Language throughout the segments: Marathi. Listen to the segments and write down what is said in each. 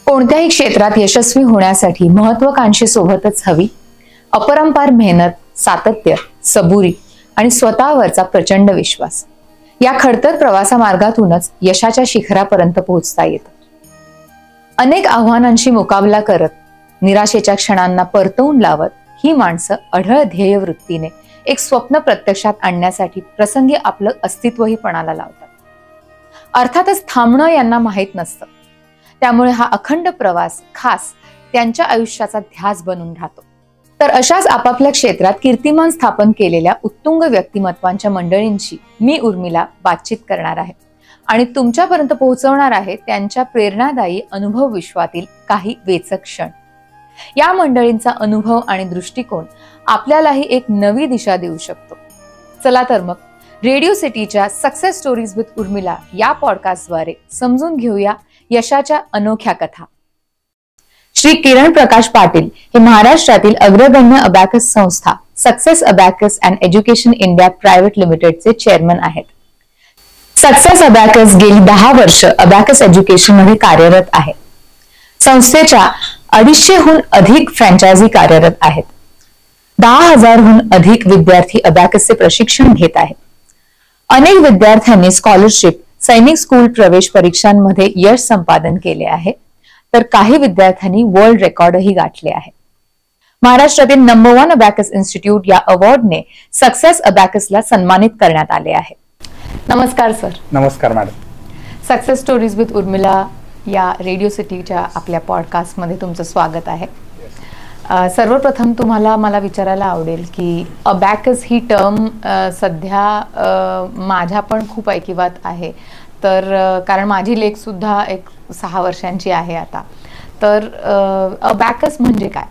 कोणत्याही क्षेत्रात यशस्वी होण्यासाठी महत्त्वाकांक्षी सोबतच हवी अपरंपार मेहनत, सातत्य, सबुरी आणि स्वतःवरचा प्रचंड विश्वास. या खडतर प्रवासामार्गातूनच यशाच्या शिखरापर्यंत पोहोचता येतं. अनेक आव्हानांशी मुकाबला करत, निराशेच्या क्षणांना परतवून लावत ही माणसं अढळ ध्येय वृत्तीने एक स्वप्न प्रत्यक्षात आणण्यासाठी प्रसंगी आपलं अस्तित्वही पणाला लावतात. अर्थातच थांबणं यांना माहीत नसतं. त्यामुळे हा अखंड प्रवास खास त्यांच्या आयुष्याचा ध्यास बनून राहतो. तर अशाच आपापल्या क्षेत्रात कीर्तिमान स्थापन केलेल्या उत्तुंग व्यक्तिमत्वांच्या मंडळींशी मी उर्मिला बातचीत करणार आहे आणि तुमच्यापर्यंत पोहोचवणार आहे त्यांच्या प्रेरणादायी अनुभव विश्वातील काही वेचक क्षण. या मंडळींचा अनुभव आणि दृष्टिकोन आपल्यालाही एक नवी दिशा देऊ शकतो. चला तर मग रेडिओ सिटीच्या सक्सेस स्टोरीज विथ उर्मिला या पॉडकास्टद्वारे समजून घेऊया यशाच्या अनोख्या कथा. श्री किरण प्रकाश पाटील हे महाराष्ट्रातील अग्रगण्य अबॅकस संस्था success abacus and education India private लिमिटेडचे चेअरमन आहेत. सक्सेस अबॅकस गेली 10 वर्ष अबॅकस एज्युकेशन मध्ये कार्यरत आहे. संस्थेच्या 250हून अधिक फ्रँचायझी कार्यरत आहेत. 10,000हून अधिक विद्यार्थी अबॅकसचे प्रशिक्षण घेत आहेत. अनेक विद्यार्थ्यांनी स्कॉलरशिप, सैनिक स्कूल प्रवेश परीक्षांमध्ये यश संपादन केले आहे, तर काही विद्यार्थ्यांनी वर्ल्ड रेकॉर्डही गाठले आहे. महाराष्ट्रातील नंबर 1 अबॅकस इन्स्टिट्यूट या अवॉर्डने सक्सेस अबॅकसला सन्मानित करण्यात आले आहे. नमस्कार सर. नमस्कार madam. Success stories with Urmila या रेडिओ सिटीच्या आपल्या पॉडकास्टमध्ये तुमचं स्वागत आहे. सर्वप्रथम तुम्हाला मला विचारायला आवडेल की अबॅकस ही टर्म सध्या माझ्या पण खूप ऐकिवात आहे. तर कारण माझी लेक सुद्धा एक 6 वर्षांची आहे आता. तर अबॅकस म्हणजे काय?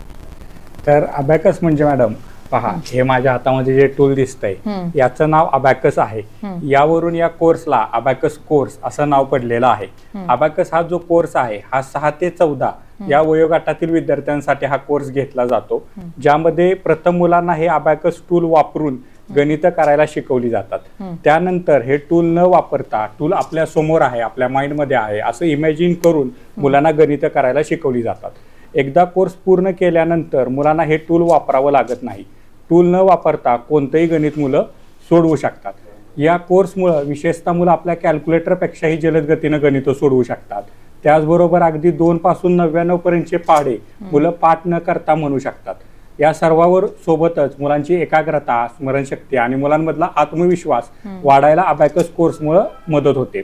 तर अबॅकस म्हणजे मॅडम पहा, हे माझ्या हातामध्ये जे टूल दिसतंय याचं नाव अबॅकस आहे. यावरून या कोर्सला अबॅकस कोर्स असं नाव पडलेलं आहे. अबॅकस हा जो कोर्स आहे हा 6 ते 14 या वयोगटातील विद्यार्थ्यांसाठी हा कोर्स घेतला जातो, ज्यामध्ये प्रथम मुलांना हे अबॅकस टूल वापरून गणित करायला शिकवली जातात. त्यानंतर हे टूल न वापरता टूल आपल्या समोर आहे, आपल्या माइंड मध्ये आहे असं इमॅजिन करून मुलांना गणित करायला शिकवली जातात. एकदा कोर्स पूर्ण केल्यानंतर मुलांना हे टूल वापरावं लागत नाही. टूल न वापरता कोणतंही गणित मुलं सोडवू शकतात. या कोर्समुळे विशेषतः मुलं आपल्या कॅल्क्युलेटरपेक्षाही जलद गतीनं गणित सोडवू शकतात. त्याचबरोबर अगदी 2 पासून 99 पर्यंतचे पाढे मुलं पाठ न करता म्हणू शकतात. या सर्वावर सोबतच मुलांची एकाग्रता, स्मरणशक्ती आणि मुलांमधला आत्मविश्वास वाढायला अबॅकस कोर्समुळे मदत होते.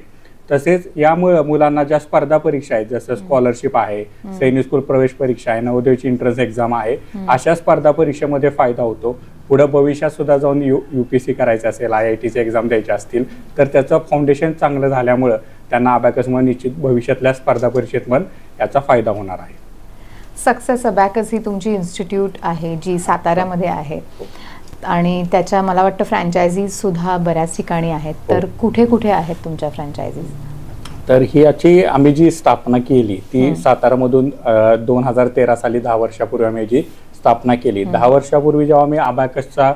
तसेच यामुळे मुलांना ज्या स्पर्धा परीक्षा आहेत, जसं स्कॉलरशिप आहे, सैनिक स्कूल प्रवेश परीक्षा आहे, नवोदयची एंट्रन्स एक्झाम आहे, अशा स्पर्धा परीक्षेमध्ये फायदा होतो. पुढे भविष्यात सुद्धा जाऊन UPSC करायचं असेल, IITचे एक्झाम द्यायचे असतील तर त्याचं फाउंडेशन चांगलं झाल्यामुळं त्यांना अबॅकसमुळे निश्चित भविष्यातल्या स्पर्धा परीक्षेत पण याचा फायदा होणार आहे. सक्सेस अबॅकस ही तुमची इन्स्टिट्यूट आहे जी साताऱ्यामध्ये आहे आणि त्याच्या मला वाटतं फ्रँचायझीज सुद्धा बऱ्याच ठिकाणी आहेत. तर कुठे कुठे आहेत तुमच्या फ्रँचायझीज? तर ही याची आम्ही जी स्थापना केली ती सातारामधून 2013 साली 10 वर्षापूर्वी आम्ही याची स्थापना केली. 10 वर्षापूर्वी जेव्हा मी अबॅकसचा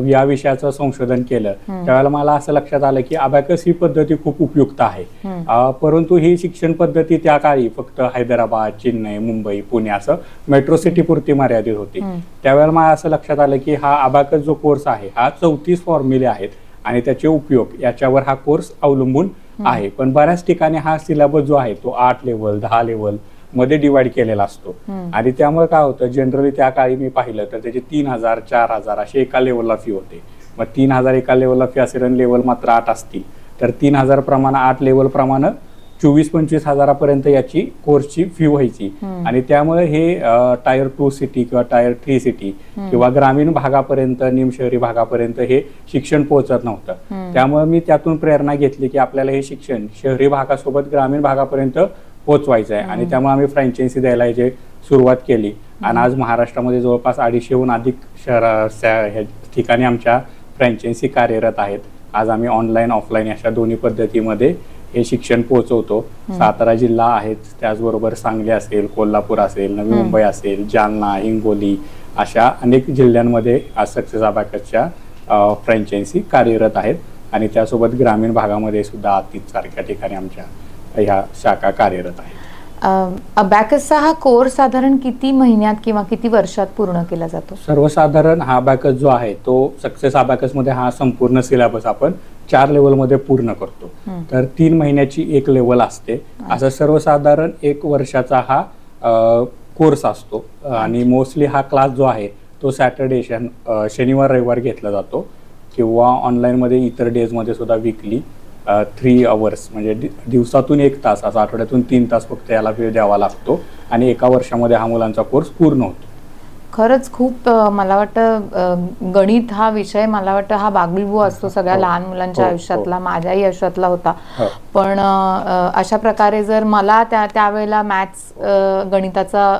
या विषयाचं संशोधन केलं त्यावेळेला मला असं लक्षात आलं की अबॅकस ही पद्धती खूप उपयुक्त आहे. परंतु ही शिक्षण पद्धती त्या काळी फक्त हैदराबाद, चेन्नई, मुंबई, पुणे असं मेट्रो सिटी पुरती मर्यादित होती. त्यावेळेला मला असं लक्षात आलं की हा अबॅकस जो कोर्स आहे हा 34 फॉर्म्युले आहेत आणि त्याचे उपयोग याच्यावर हा कोर्स अवलंबून आहे. पण बऱ्याच ठिकाणी हा सिलेबस जो आहे तो 8 लेवल 10 लेवल मध्ये डिवाइड केलेला असतो आणि त्यामुळे काय होतं, जनरली त्या काळी मी पाहिलं तर त्याचे 3,000 4,000 असे एका लेवलला फी होते. मग 3,000 एका लेवलला फी असेल आणि लेवल मात्र 8 असतील तर 3,000 प्रमाणे 8 लेवल प्रमाणे 24-25 हजारापर्यंत याची कोर्सची फी व्हायची. आणि त्यामुळे हे टायर 2 सिटी किंवा टायर 3 सिटी किंवा ग्रामीण भागापर्यंत, निमशहरी भागापर्यंत हे शिक्षण पोहोचत नव्हतं. त्यामुळे मी त्यातून प्रेरणा घेतली की आपल्याला हे शिक्षण शहरी भागासोबत ग्रामीण भागापर्यंत पोहोचवायचं आहे आणि त्यामुळे आम्ही फ्रँचायझी द्यायला सुरुवात केली. आणि आज महाराष्ट्रामध्ये जवळपास 250हून अधिक ठिकाणी आमच्या फ्रँचायझी कार्यरत आहेत. आज आम्ही ऑनलाईन ऑफलाईन अशा दोन्ही पद्धतीमध्ये हे शिक्षण पोहोचवतो. सातारा जिल्हा आहेत, त्याचबरोबर सांगली असेल, कोल्हापूर असेल, नवी मुंबई असेल, जालना, हिंगोली अशा अनेक जिल्ह्यांमध्ये आज सक्सेस अबॅकसच्या फ्रँचायझी कार्यरत आहेत आणि त्यासोबत ग्रामीण भागामध्ये सुद्धा 30 सारख्या ठिकाणी आमच्या ह्या शाखा कार्यरत आहेत. अबॅकसचा हा कोर्स साधारण किती महिन्यात किंवा किती वर्षात पूर्ण केला जातो? सर्वसाधारण हा अबॅकस जो आहे तो सक्सेस अबॅकस मध्ये हा संपूर्ण सिलेबस आपण 4 लेवलमध्ये पूर्ण करतो. तर 3 महिन्याची एक लेवल असते. असं सर्वसाधारण 1 वर्षाचा हा कोर्स असतो. आणि मोस्टली हा क्लास जो आहे तो सॅटर्डे शनिवार रविवार घेतला जातो किंवा ऑनलाईनमध्ये इतर डेजमध्ये सुद्धा वीकली 3 आवर्स म्हणजे दिवसातून 1 तास, असं आठवड्यातून 3 तास फक्त याला वेळ द्यावा लागतो आणि 1 वर्षामध्ये हा मुलांचा कोर्स पूर्ण होतो. खरंच खूप मला वाटतं गणित हा विषय मला वाटतं हा बागुलबू असतो सगळ्या लहान मुलांच्या आयुष्यातला, माझ्याही आयुष्यातला होता. पण अशा प्रकारे जर मला त्यावेळेला मॅथ्स गणिताचा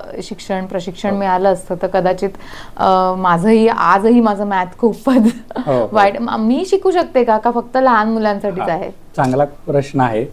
प्रशिक्षण मिळालं असतं तर कदाचित आजही माझं मॅथ खूपच वाईट. मी शिकू शकते का फक्त लहान मुलांसाठीच आहे? चांगला प्रश्न आहे.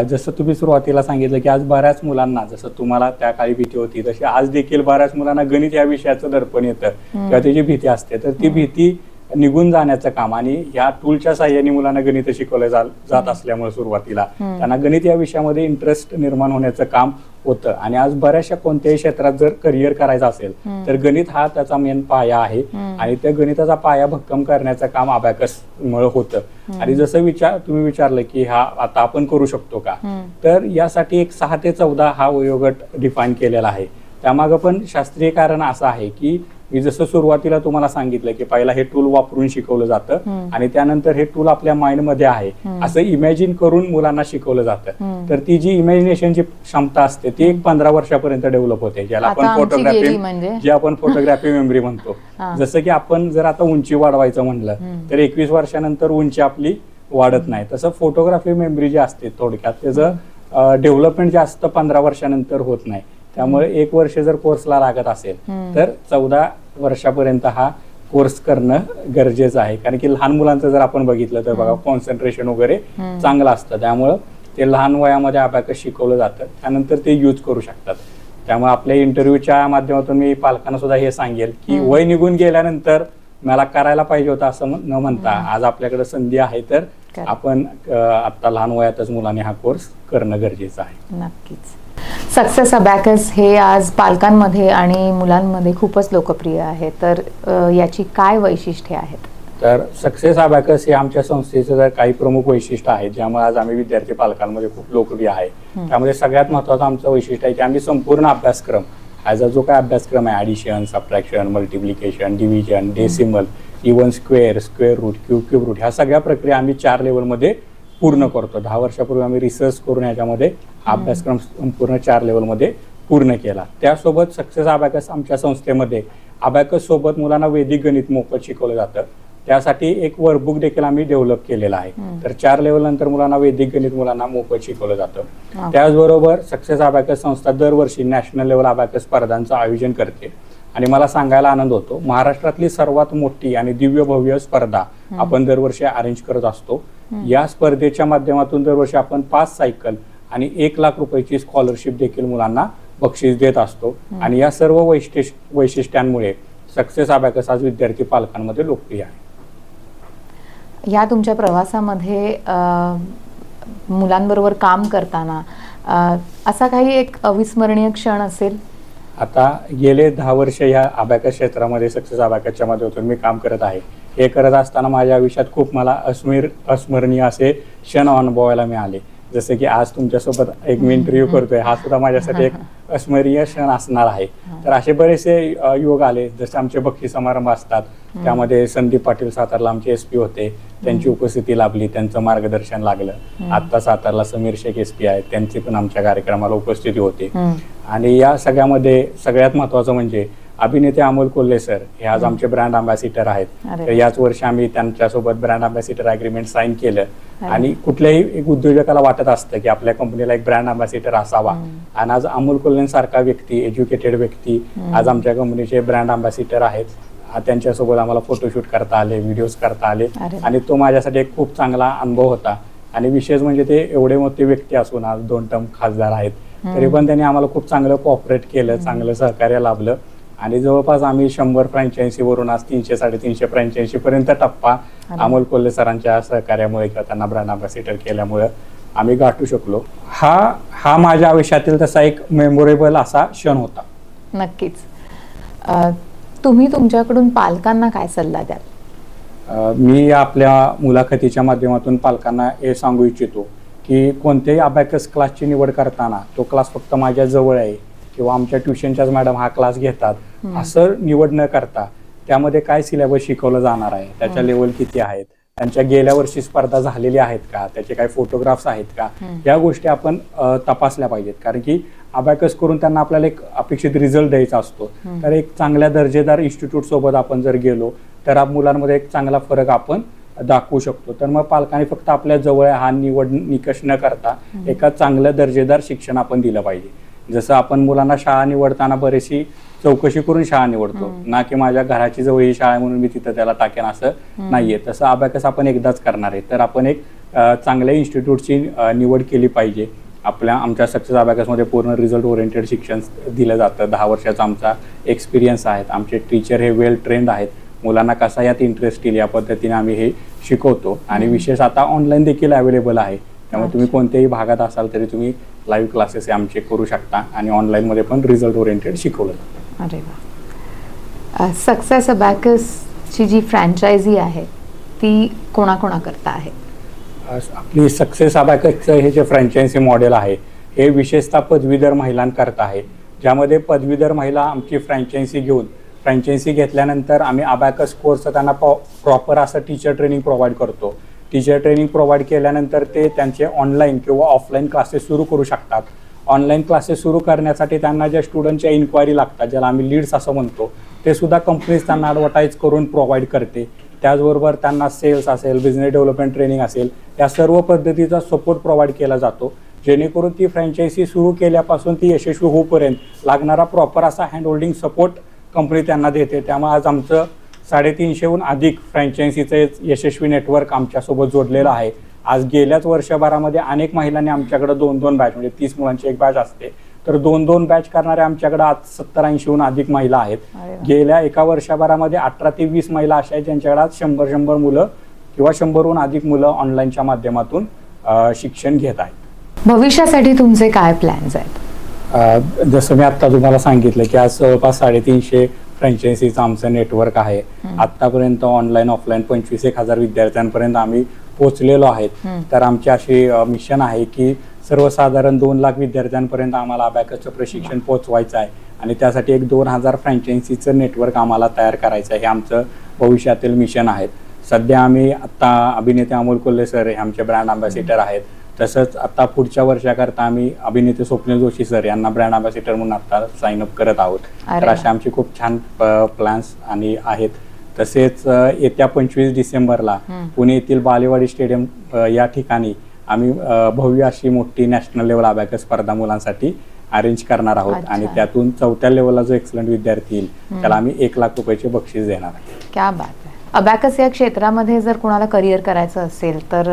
जसं तुम्ही सुरुवातीला सांगितलं की आज बऱ्याच मुलांना, जसं तुम्हाला त्या काळी भीती होती तशी आज देखील बऱ्याच मुलांना गणित या विषयाचं दडपण येतं किंवा त्याची भीती असते. तर ती भीती निघून जाण्याचं काम आणि या टूलच्या साह्याने मुलांना गणित शिकवलं जात असल्यामुळे सुरुवातीला त्यांना गणित या विषयामध्ये इंटरेस्ट निर्माण होण्याचं काम होतं. आणि आज बऱ्याचशा कोणत्याही क्षेत्रात जर करिअर करायचं असेल तर गणित हा त्याचा मेन पाया आहे आणि त्या गणिताचा पाया भक्कम करण्याचं काम अबॅकस मुळे होतं. आणि जसं तुम्ही विचारलं की हा आता आपण करू शकतो का, तर यासाठी एक 6 ते 14 हा वयोगट डिफाईन केलेला आहे. त्यामागं पण शास्त्रीय कारण असं आहे की मी जसं सुरुवातीला तुम्हाला सांगितलं की पहिला हे टूल वापरून शिकवलं जातं आणि त्यानंतर हे टूल आपल्या माइंडमध्ये आहे असं इमॅजिन करून मुलांना शिकवलं जातं. तर ती जी इमॅजिनेशनची क्षमता असते ती एक 15 वर्षापर्यंत डेव्हलप होते, ज्याला आपण फोटोग्राफी मेमरी म्हणतो. जसं की आपण जर आता उंची वाढवायचं म्हणलं तर 21 वर्षानंतर उंची आपली वाढत नाही, तसं फोटोग्राफी मेमरी जी असते थोडक्यात त्याचं डेव्हलपमेंट जास्त 15 वर्षानंतर होत नाही. त्यामुळे 1 वर्ष जर कोर्सला लागत असेल तर 14 वर्षापर्यंत हा कोर्स करणं गरजेचं आहे. कारण की लहान मुलांचं जर आपण बघितलं तर बघा कॉन्सन्ट्रेशन वगैरे चांगलं असतं, त्यामुळं ते लहान वयामध्ये अबॅकस शिकवलं जातं, त्यानंतर ते यूज करू शकतात. त्यामुळे आपल्या इंटरव्ह्यूच्या माध्यमातून मी पालकांना सुद्धा हे सांगेल की वय निघून गेल्यानंतर मला करायला पाहिजे होतं असं न म्हणता आज आपल्याकडे संधी आहे तर आपण आता लहान वयातच मुलांनी हा कोर्स करणं गरजेचं आहे. नक्कीच. सक्सेस अबॅकस हे आज पालकांमध्ये आणि मुलांमध्ये खूपच लोकप्रिय आहे, तर याची काय वैशिष्ट्ये आहेत? तर सक्सेस अबॅकस हे आमच्या संस्थेचं जर काही प्रमुख वैशिष्ट्य आहेत ज्यामुळे आज आम्ही विद्यार्थी पालकांमध्ये खूप लोकप्रिय आहे. त्यामध्ये सगळ्यात महत्त्वाचं आमचं वैशिष्ट्य आहे की आम्ही संपूर्ण अभ्यासक्रम जो काय अभ्यासक्रम आहे addition, subtraction, multiplication, division, decimal, even square root, cube root ह्या सगळ्या प्रक्रिया आम्ही 4 लेवलमध्ये पूर्ण करतो. 10 वर्षापूर्वी आम्ही रिसर्च करून याच्यामध्ये अभ्यासक्रम संपूर्ण 4 लेवलमध्ये पूर्ण केला. त्यासोबत सक्सेस अबॅकस आमच्या संस्थेमध्ये अबॅकस सोबत मुलांना वैदिक गणित मोफत शिकवलं जातं. त्यासाठी एक वर्कबुक देखील आम्ही डेव्हलप केलेला आहे. तर 4 लेवल नंतर मुलांना वैदिक गणित मुलांना मोफत शिकवलं जातं. त्याचबरोबर सक्सेस अबॅकस संस्था दरवर्षी नॅशनल लेवल अबॅकस स्पर्धांचं आयोजन करते आणि मला सांगायला आनंद होतो महाराष्ट्रातली सर्वात मोठी आणि दिव्य भव्य स्पर्धा आपण दरवर्षी अरेंज करत असतो. या स्पर्धेच्या माध्यमातून दरवर्षी आपण 5 सायकल आणि 1 लाख रुपयाची स्कॉलरशिप देखील मुलांना बक्षीस देत असतो. आणि या सर्व वैशिष्ट्यांमुळे सक्सेस अबॅकस आज विद्यार्थी पालकांमध्ये लोकप्रिय आहे. या तुमच्या प्रवासामध्ये मुलांबरोबर काम करताना असा काही एक अविस्मरणीय क्षण असेल? आता गेले 10 वर्ष या अबॅकस क्षेत्रामध्ये सक्सेस अबॅकसच्या माध्यमातून मी काम करत आहे. हे करत असताना माझ्या आयुष्यात खूप मला अस्मरणीय असे क्षण अनुभवायला मिळाले. जसं की आज तुमच्यासोबत एक मी इंटरव्ह्यू करतोय, हा सुद्धा माझ्यासाठी एक अस्मरणीय क्षण असणार आहे. तर असे बरेचसे योग आले, जसे आमचे बक्षीस समारंभ असतात त्यामध्ये संदीप पाटील सातारला आमचे SP होते, त्यांची उपस्थिती लाभली, त्यांचं मार्गदर्शन लागलं. आता सातारला समीर शेख SP आहेत, त्यांची पण आमच्या कार्यक्रमाला उपस्थिती होती. आणि या सगळ्यामध्ये सगळ्यात महत्वाचं म्हणजे अभिनेते अमोल कोल्हे सर हे आज आमचे ब्रँड अँबॅसिडर आहेत. तर याच वर्षी आम्ही त्यांच्यासोबत ब्रँड अँबॅसिडर अग्रीमेंट साईन केलं. आणि कुठल्याही एक उद्योजकाला वाटत असतं की आपल्या कंपनीला एक ब्रँड अँबॅसिडर असावा, आणि आज अमोल कोल्हेंसारखा व्यक्ती, एज्युकेटेड व्यक्ती आज आमच्या कंपनीचे ब्रँड अँबॅसिडर आहेत. त्यांच्यासोबत आम्हाला फोटोशूट करता आले, व्हिडिओज करता आले, आणि तो माझ्यासाठी एक खूप चांगला अनुभव होता. आणि विशेष म्हणजे ते एवढे मोठे व्यक्ती असून आज 2 टर्म खासदार आहेत, तरी पण त्यांनी आम्हाला खूप चांगलं कोऑपरेट केलं, चांगलं सहकार्य लाभलं. आणि जवळपास आम्ही 100 फ्रँचायझीवरून आज 300-350 फ्रँचायझी पर्यंत टप्पा अमोल कोल्हे सरांच्या सहकार्यामुळे किंवा त्यांना ब्रँड अँबॅसिडर केल्यामुळे आम्ही गाठू शकलो. हा माझ्या आयुष्यातील तसा एक मेमोरेबल असा क्षण होता. नक्कीच. तुम्ही तुमच्याकडून पालकांना काय सल्ला द्याल? मी आपल्या मुलाखतीच्या माध्यमातून पालकांना हे सांगू इच्छितो की कोणत्याही अबॅकस क्लासची निवड करताना तो क्लास फक्त माझ्या जवळ आहे किंवा आमच्या ट्युशनच्याच मॅडम हा क्लास घेतात असं निवड न करता त्यामध्ये काय सिलेबस शिकवलं जाणार आहे, त्याच्या लेवल किती आहेत, त्यांच्या गेल्या वर्षी स्पर्धा झालेल्या आहेत का, त्याचे काही फोटोग्राफ्स आहेत का, या गोष्टी आपण तपासल्या पाहिजेत. कारण की अबॅकस करून त्यांना आपल्याला एक अपेक्षित रिझल्ट द्यायचा असतो. तर एक चांगल्या दर्जेदार इन्स्टिट्यूट सोबत आपण जर गेलो तर मुलांमध्ये एक चांगला फरक आपण दाखवू शकतो. तर मग पालकांनी फक्त आपल्या जवळ हा निकष न करता एका चांगल्या दर्जेदार शिक्षण आपण दिलं पाहिजे. जसं आपण मुलांना शाळा निवडताना बरीचशी चौकशी करून शाळा निवडतो ना, की माझ्या घराची जवळ ही शाळा आहे म्हणून मी तिथं त्याला टाकेन असं नाहीये. तसं अबॅकस आपण एकदाच करणार आहे. तर आपण एक चांगल्या इन्स्टिट्यूटची निवड केली पाहिजे. आमच्या सक्सेस अबॅकसमध्ये पूर्ण रिझल्ट ओरिएंटेड शिक्षण दिलं जातं. 10 वर्षाचा आमचा एक्सपिरियन्स आहे. आमचे टीचर हे वेल ट्रेंड आहेत. मुलांना कसा यात इंटरेस्ट येईल या पद्धतीने आम्ही हे शिकवतो. आणि विशेष आता ऑनलाईन देखील अवेलेबल आहे. त्यामुळे तुम्ही कोणत्याही भागात असाल तरी तुम्ही लाईव्ह क्लासेस आमचे करू शकता आणि ऑनलाईनमध्ये पण रिझल्ट ओरिएंटेड शिकवलं जातं. अरे वा. सक्सेस अबॅकसची जी फ्रँचायझी आहे ती कोणाकोणाकरता आहे? आपली सक्सेस अबॅकसचं हे जे फ्रँचायझी मॉडेल आहे हे विशेषतः पदवीधर महिलांकरता आहे. ज्यामध्ये पदवीधर महिला आमची फ्रँचायझी घेतल्यानंतर आम्ही अबॅकस कोर्स त्यांना प्रॉपर असं टीचर ट्रेनिंग प्रोव्हाइड करतो. टीचर ट्रेनिंग प्रोव्हाइड केल्यानंतर ते त्यांचे ऑनलाईन किंवा ऑफलाईन क्लासेस सुरू करू शकतात. ऑनलाईन क्लासेस सुरू करण्यासाठी त्यांना ज्या स्टुडंटच्या इन्क्वायरी लागतात, ज्याला आम्ही लीड्स असं म्हणतो, ते सुद्धा कंपनीज त्यांना ॲडव्हर्टाईज करून प्रोव्हाइड करते. त्याचबरोबर त्यांना सेल्स असेल, बिझनेस डेव्हलपमेंट ट्रेनिंग असेल, या सर्व पद्धतीचा सपोर्ट प्रोव्हाइड केला जातो. जेणेकरून ती फ्रँचायझी सुरू केल्यापासून ती यशस्वी होईपर्यंत लागणारा प्रॉपर असा हँडहोल्डिंग सपोर्ट कंपनी त्यांना देते. त्यामुळे आज आमचं 350हून अधिक फ्रँचायझीचं यशस्वी नेटवर्क आमच्यासोबत जोडलेलं आहे. आज गेल्याच वर्षभरामध्ये अनेक महिलांनी आमच्याकडे 2-2 बॅच, म्हणजे 30 मुलांची एक बॅच असते, तर 2-2 बॅच करणाऱ्या आमच्याकडे आज 70-80हून अधिक महिला आहेत. गेल्या एका वर्षभरामध्ये 18 ते 20 महिला अशा आहेत ज्यांच्याकडे आज 100 मुलं किंवा 100हून अधिक मुलं ऑनलाईनच्या माध्यमातून शिक्षण घेत आहेत. भविष्यासाठी तुमचे काय प्लॅन्स आहेत? जसं मी आता तुम्हाला सांगितलं की आज जवळपास 350 फ्रँचायझीचं आमचं नेटवर्क आहे. आतापर्यंत ऑनलाईन ऑफलाईन 25,000 विद्यार्थ्यांपर्यंत आम्ही पोहोचलेलो आहेत. तर आमची अशी मिशन आहे की सर्वसाधारण 2 लाख विद्यार्थ्यांपर्यंत आम्हाला अबॅकसचं प्रशिक्षण पोहोचवायचं आहे आणि त्यासाठी एक 2000 फ्रँचायझीचं नेटवर्क आम्हाला तयार करायचं आहे. हे आमचं भविष्यातील मिशन आहे. सध्या आम्ही आता अभिनेते अमोल कोल्हे सर हे आमचे ब्रँड अँबॅसिडर आहेत. तसंच आता पुढच्या वर्षाकरता आम्ही अभिनेते स्वप्नील जोशी सर यांना ब्रँड अँबॅसिडर म्हणून आता साइन अप करत आहोत. तर असे आमचे खूप छान प्लॅन्स आणि आहेत. तसेच येत्या 25 डिसेंबरला पुणे येथील बालेवाडी स्टेडियम या ठिकाणी आम्ही भव्य अशी मोठी नॅशनल लेवल अबॅकस स्पर्धा मुलांसाठी अरेंज करणार आहोत आणि त्यातून 4थ्या लेवलला जो एक्सलंट विद्यार्थी येईल त्याला आम्ही 1 लाख रुपयाचे बक्षीस देणार आहे. क्या बात आहे. अबॅकस या क्षेत्रामध्ये जर कोणाला करिअर करायचं असेल तर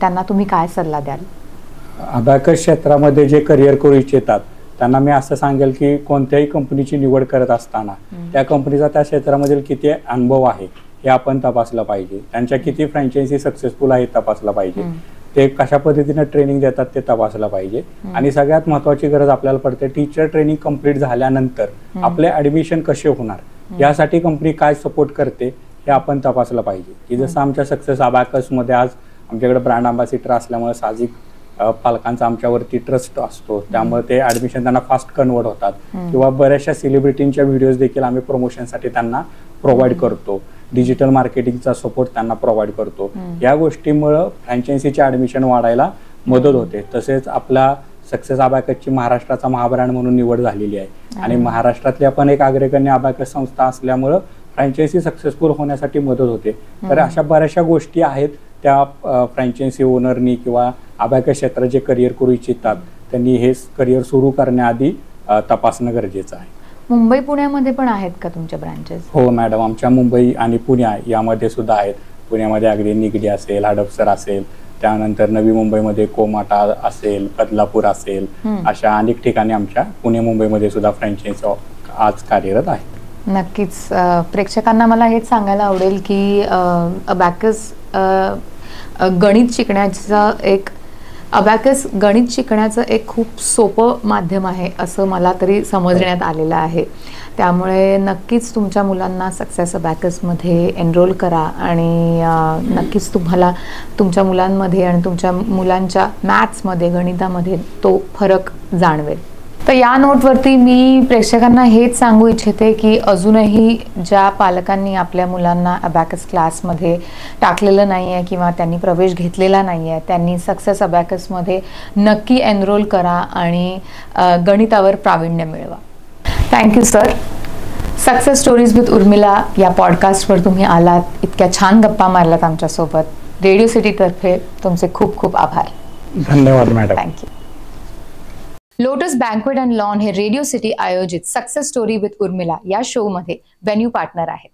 त्यांना तुम्ही काय सल्ला द्याल? अबॅकस क्षेत्रामध्ये जे करिअर करू इच्छितात त्यांना मी असं सांगेल की कोणत्याही कंपनीची निवड करत असताना त्या कंपनीचा त्या क्षेत्रामधील किती अनुभव आहे हे आपण तपासलं पाहिजे. त्यांच्या किती फ्रँचायझी सक्सेसफुल आहे तपासलं पाहिजे. ते कशा पद्धतीने ट्रेनिंग देतात ते तपासलं पाहिजे. आणि सगळ्यात महत्त्वाची गरज आपल्याला पडते टीचर ट्रेनिंग कंप्लीट झाल्यानंतर आपले ऍडमिशन कसे होणार यासाठी कंपनी काय सपोर्ट करते हे आपण तपासलं पाहिजे. की जसं आमच्या सक्सेस अबॅकसमध्ये आज आमच्याकडे ब्रँड अँबॅसिडर असल्यामुळे साहजिक पालकांचा आमच्यावरती ट्रस्ट असतो. त्यामुळे ते ऍडमिशन त्यांना फास्ट कन्वर्ट होतात किंवा बऱ्याचशा सेलिब्रिटींच्या व्हिडिओज देखील आम्ही प्रमोशनसाठी त्यांना प्रोव्हाइड करतो. डिजिटल मार्केटिंगचा सपोर्ट त्यांना प्रोव्हाइड करतो. या गोष्टीमुळे फ्रँचायझीचे ऍडमिशन वाढायला मदत होते. तसेच आपला सक्सेस अबॅकसची महाराष्ट्राचा महाब्रँड म्हणून निवड झालेली आहे आणि महाराष्ट्रातली आपण एक अग्रगण्य अबॅकस संस्था असल्यामुळं फ्रँचायझी सक्सेसफुल होण्यासाठी मदत होते. तर अशा बऱ्याचशा गोष्टी आहेत त्या फ्रँचायझी ओनरनी किंवा अबॅकस क्षेत्रात जे करिअर करू इच्छितात त्यांनी हे करिअर सुरू करण्याआधी तपासणं गरजेचं आहे. मुंबई पुण्यामध्ये पण आहेत का तुमच्या ब्रांचेस? हो मॅडम, आमच्या मुंबई आणि पुणे यामध्ये सुद्धा आहेत. पुण्यामध्ये अगदी निगडी असेल, हडपसर असेल, त्यानंतर नवी मुंबईमध्ये कोमाटा असेल, बदलापूर असेल, अशा अनेक ठिकाणी आमच्या पुणे मुंबईमध्ये सुद्धा फ्रँचायझी आज कार्यरत आहे. नक्कीच. प्रेक्षकांना मला हेच सांगायला आवडेल की अबॅकस गणित शिकण्याचं एक अबॅकस गणित शिकण्याचं एक खूप सोपं माध्यम आहे असं मला तरी समजण्यात आलेलं आहे. त्यामुळे नक्कीच तुमच्या मुलांना सक्सेस अबॅकसमध्ये एनरोल करा आणि नक्कीच तुम्हाला तुमच्या मुलांमध्ये आणि तुमच्या मुलांच्या मॅथ्समध्ये गणितामध्ये तो फरक जाणवेल. तर या नोटवरती मी प्रेक्षकांना हेच सांगू इच्छिते की अजूनही ज्या पालकांनी आपल्या मुलांना अबॅकस क्लासमध्ये टाकलेलं नाही आहे किंवा त्यांनी प्रवेश घेतलेला नाही आहे त्यांनी सक्सेस अबॅकसमध्ये नक्की एनरोल करा आणि गणितावर प्रावीण्य मिळवा. Thank you sir. Success stories with Urmila या पॉडकास्टवर तुम्ही आलात, इतक्या छान गप्पा मारलात आमच्यासोबत. रेडिओ सिटीतर्फे तुमचे खूप खूप आभार. धन्यवाद madam. Thank you. Lotus banquet and lawn हे रेडिओ सिटी आयोजित सक्सेस स्टोरी विथ उर्मिला या शो मध्ये व्हेन्यू पार्टनर आहेत.